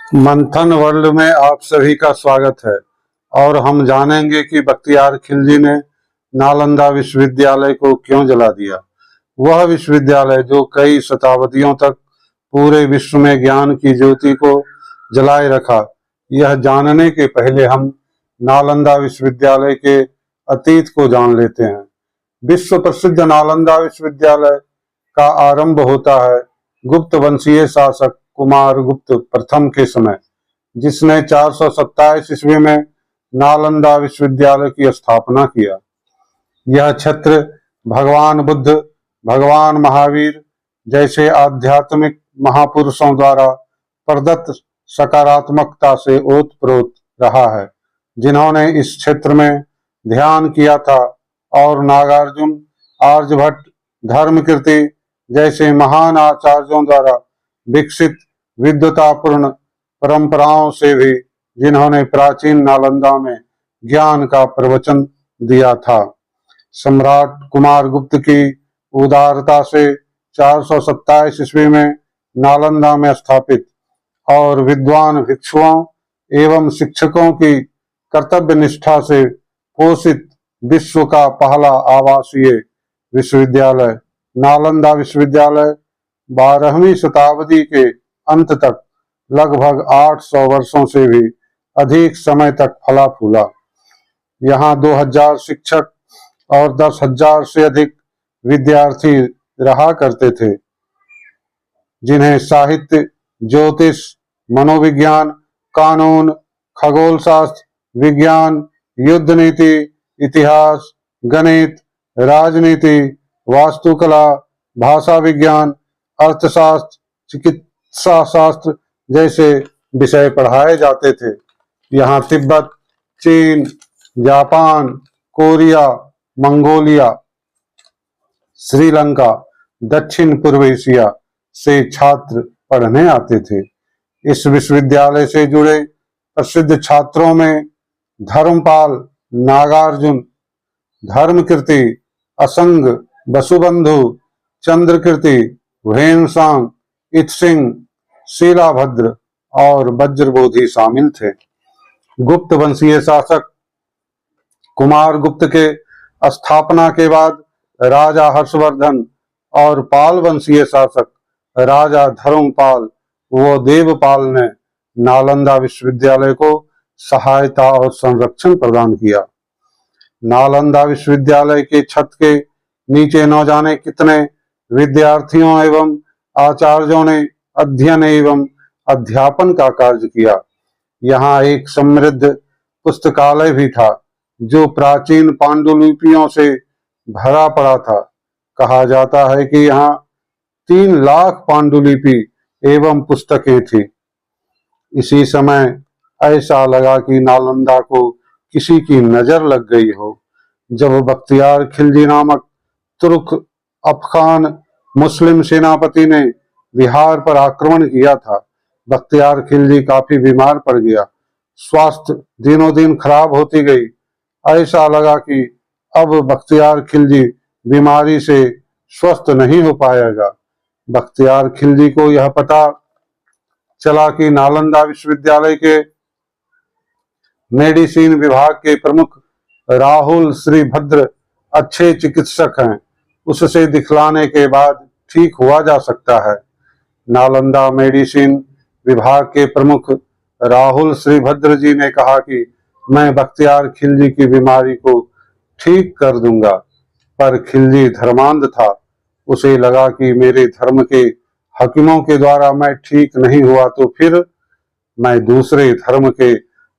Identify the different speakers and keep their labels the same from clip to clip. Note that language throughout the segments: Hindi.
Speaker 1: मंथन वर्ल्ड में आप सभी का स्वागत है और हम जानेंगे कि बख्तियार खिलजी ने नालंदा विश्वविद्यालय को क्यों जला दिया। वह विश्वविद्यालय जो कई शताब्दियों तक पूरे विश्व में ज्ञान की ज्योति को जलाए रखा। यह जानने के पहले हम नालंदा विश्वविद्यालय के अतीत को जान लेते हैं। विश्व प्रसिद्ध नालंदा विश्वविद्यालय का आरंभ होता है गुप्त वंशीय शासक कुमार गुप्त प्रथम के समय, जिसने 427 ईस्वी में नालंदा विश्वविद्यालय की स्थापना किया। यह क्षेत्र भगवान बुद्ध, भगवान महावीर जैसे आध्यात्मिक महापुरुषों द्वारा प्रदत्त सकारात्मकता से ओतप्रोत रहा है, जिन्होंने इस क्षेत्र में ध्यान किया था और नागार्जुन, आर्यभट्ट, धर्मकीर्ति जैसे महान आचार्यों द्वारा विकसित विद्वतापूर्ण परंपराओं से भी, जिन्होंने प्राचीन नालंदा में ज्ञान का प्रवचन दिया था। सम्राट कुमार गुप्त की उदारता से 427 ईस्वी में नालंदा में स्थापित और विद्वान भिक्षुओं एवं शिक्षकों की कर्तव्य निष्ठा से पोषित विश्व का पहला आवासीय विश्वविद्यालय नालंदा विश्वविद्यालय 12वीं शताब्दी के अंत तक लगभग 800 वर्षों से भी अधिक समय तक फला फूला। यहाँ 2000 शिक्षक और 10,000 से अधिक विद्यार्थी रहा करते थे, जिन्हें साहित्य, ज्योतिष, मनोविज्ञान, कानून, खगोल शास्त्र, विज्ञान, युद्ध नीति, इतिहास, गणित, राजनीति, वास्तुकला, भाषा विज्ञान, अर्थशास्त्र, चिकित्सा शास्त्र जैसे विषय पढ़ाए जाते थे। यहाँ तिब्बत, चीन, जापान, कोरिया, मंगोलिया, श्रीलंका, दक्षिण पूर्व एशिया से छात्र पढ़ने आते थे। इस विश्वविद्यालय से जुड़े प्रसिद्ध छात्रों में धर्मपाल, नागार्जुन, धर्मकीर्ति, असंग, वसुबंधु, चंद्रकीर्ति, वेनसांग, इत्सिंग, शीलाभद्र और वज्रबोधि शामिल थे। गुप्त वंशीय शासक कुमार गुप्त के स्थापना के बाद राजा हर्षवर्धन और पाल वंशीय शासक राजा धर्मपाल व देवपाल ने नालंदा विश्वविद्यालय को सहायता और संरक्षण प्रदान किया। नालंदा विश्वविद्यालय के छत के नीचे न जाने कितने विद्यार्थियों एवं आचार्यों ने अध्ययन एवं अध्यापन का कार्य किया। यहाँ एक समृद्ध पुस्तकालय भी था, जो प्राचीन पांडुलिपियों से भरा पड़ा था। कहा जाता है कि यहाँ 3 लाख पांडुलिपि एवं पुस्तकें थी। इसी समय ऐसा लगा कि नालंदा को किसी की नजर लग गई हो, जब बख्तियार खिलजी नामक तुर्क अफगान मुस्लिम सेनापति ने बिहार पर आक्रमण किया था। बख्तियार खिलजी काफी बीमार पड़ गया। स्वास्थ्य दिनों दिन खराब होती गई। ऐसा लगा कि अब बख्तियार खिलजी बीमारी से स्वस्थ नहीं हो पाएगा। बख्तियार खिलजी को यह पता चला कि नालंदा विश्वविद्यालय के मेडिसिन विभाग के प्रमुख राहुल श्रीभद्र अच्छे चिकित्सक हैं, उससे दिखलाने के बाद ठीक हुआ जा सकता है। नालंदा मेडिसिन विभाग के प्रमुख राहुल श्रीभद्र जी ने कहा कि मैं बख्तियार खिलजी की बीमारी को ठीक कर दूंगा। पर खिलजी धर्मांध था। उसे लगा कि मेरे धर्म के हकीमों के द्वारा मैं ठीक नहीं हुआ तो फिर मैं दूसरे धर्म के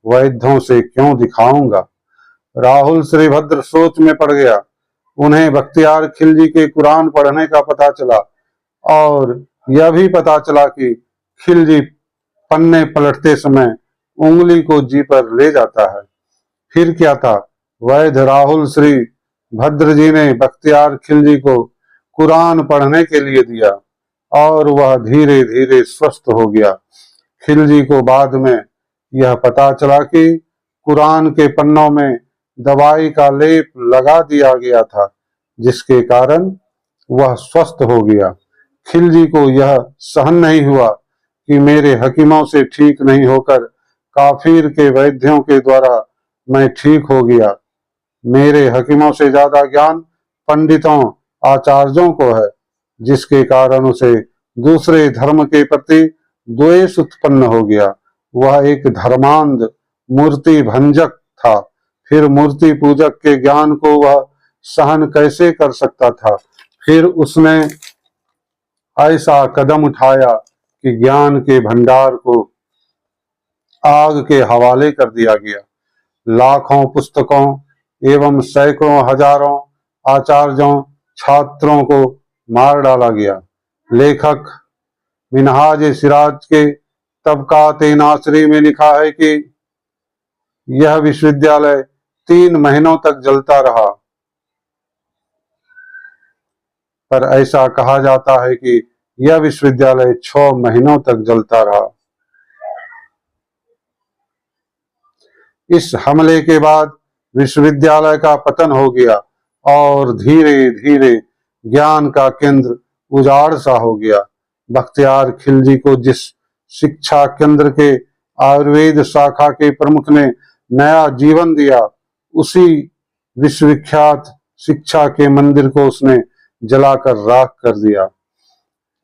Speaker 1: वैद्यों से क्यों दिखाऊंगा। राहुल श्रीभद्र सोच में पड़ गया। उन्हें बख्तियार खिलजी के कुरान पढ़ने का पता चला और यह भी पता चला कि खिलजी पन्ने पलटते समय उंगली को जी पर ले जाता है। फिर क्या था, वैद्य राहुल श्री भद्र जी ने बख्तियार खिलजी को कुरान पढ़ने के लिए दिया और वह धीरे धीरे स्वस्थ हो गया। खिलजी को बाद में यह पता चला कि कुरान के पन्नों में दवाई का लेप लगा दिया गया था, जिसके कारण वह स्वस्थ हो गया। खिलजी को यह सहन नहीं हुआ कि मेरे हकीमों से ठीक नहीं होकर काफिर के वैद्यों के द्वारा मैं ठीक हो गया। मेरे हकीमों से ज्यादा ज्ञान पंडितों आचार्यों को है, जिसके कारण उसे दूसरे धर्म के प्रति द्वेष उत्पन्न हो गया। वह एक धर्मांध मूर्ति भंजक था, फिर मूर्ति पूजक के ज्ञान को वह सहन कैसे कर सकता था। फिर उसने ऐसा कदम उठाया कि ज्ञान के भंडार को आग के हवाले कर दिया गया। लाखों पुस्तकों एवं सैकड़ों हजारों आचार्यों छात्रों को मार डाला गया। लेखक मिनहाज सिराज के तबकात नासरी में लिखा है कि यह विश्वविद्यालय 3 महीनों तक जलता रहा, पर ऐसा कहा जाता है कि यह विश्वविद्यालय 6 महीनों तक जलता रहा। इस हमले के बाद विश्वविद्यालय का पतन हो गया और धीरे धीरे ज्ञान का केंद्र उजाड़ सा हो गया। बख्तियार खिलजी को जिस शिक्षा केंद्र के आयुर्वेद शाखा के प्रमुख ने नया जीवन दिया, उसी विश्वविख्यात शिक्षा के मंदिर को उसने जलाकर राख कर दिया।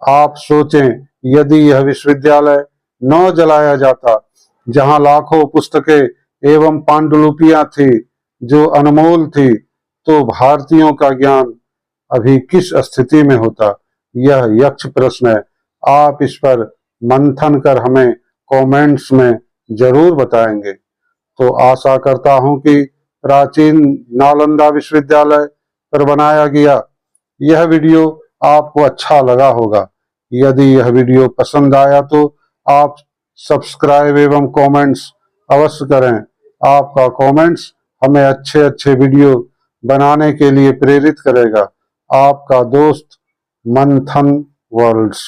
Speaker 1: आप सोचें, यदि यह विश्वविद्यालय न जलाया जाता, जहां लाखों पुस्तकें एवं पांडुलिपियां थी जो अनमोल थी, तो भारतीयों का ज्ञान अभी किस स्थिति में होता? यह यक्ष प्रश्न है। आप इस पर मंथन कर हमें कमेंट्स में जरूर बताएंगे। तो आशा करता हूं कि प्राचीन नालंदा विश्वविद्यालय पर बनाया गया यह वीडियो आपको अच्छा लगा होगा। यदि यह वीडियो पसंद आया तो आप सब्सक्राइब एवं कमेंट्स अवश्य करें। आपका कमेंट्स हमें अच्छे अच्छे वीडियो बनाने के लिए प्रेरित करेगा। आपका दोस्त मंथन वर्ल्ड्स।